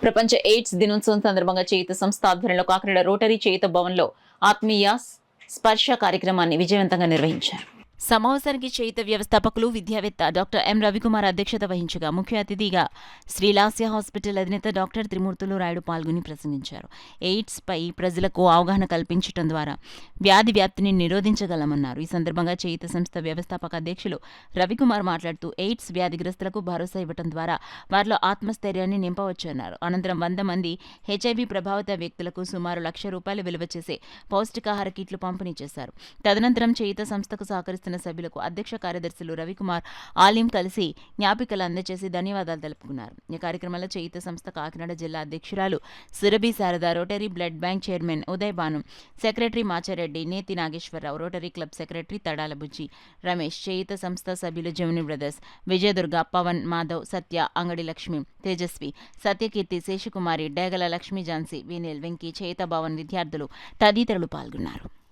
ప్రపంచ ఎయిడ్స్ దినోత్సవం సందర్భంగా చేయుత సంస్థ ఆధ్వర్యంలో కాకినాడ రోటరీ చేయుత భవన్లో ఆత్మీయ స్పర్శ కార్యక్రమాన్ని విజయవంతంగా నిర్వహించారు. సమావేశానికి చేయుత వ్యవస్థాపకులు విద్యావేత్త డాక్టర్ ఎం రవికుమార్ అధ్యక్షత వహించగా ముఖ్య అతిథిగా శ్రీలాస్య హాస్పిటల్ అధినేత డాక్టర్ త్రిమూర్తులు రాయుడు పాల్గొని ప్రసంగించారు. ఎయిడ్స్ పై ప్రజలకు అవగాహన కల్పించడం ద్వారా వ్యాధి వ్యాప్తిని నిరోధించగలమన్నారు. ఈ సందర్భంగా చేయుత సంస్థ వ్యవస్థాపక అధ్యక్షులు రవికుమార్ మాట్లాడుతూ ఎయిడ్స్ వ్యాధిగ్రస్తులకు భరోసా ఇవ్వడం ద్వారా వారిలో ఆత్మస్థైర్యాన్ని నింపవచ్చన్నారు. అనంతరం 100 మంది హెచ్ఐవి ప్రభావిత వ్యక్తులకు సుమారు ₹1,00,000 విలువ చేసే పౌష్టికాహార కిట్లు పంపిణీ చేశారు. తదనంతరం చేయుత సంస్థకు సహకరిస్తున్న సభ్యులకు అధ్యక్ష కార్యదర్శులు రవికుమార్, ఆలిం కలిసి జ్ఞాపికలు అందజేసి ధన్యవాదాలు తెలుపుకున్నారు. ఈ కార్యక్రమంలో చేయుత సంస్థ కాకినాడ జిల్లా అధ్యక్షురాలు Surabhi Sharada, rotary blood bank chairman Uday Bhanu, secretary Machareddy, Neti Nageswararao, rotary club secretary Tadala Bujji Ramesh, Cheyutha సంస్థ సభ్యులు జముని బ్రదర్స్, విజయదుర్గ, పవన్, మాధవ్, సత్య, అంగడి లక్ష్మి, తేజస్వి, సత్యకీర్తి, శేషకుమారి, డేగల లక్ష్మీ ఝాన్సీ, వినిల్, వెంకీ, చేయుత భవన్ విద్యార్థులు తదితరులు పాల్గొన్నారు.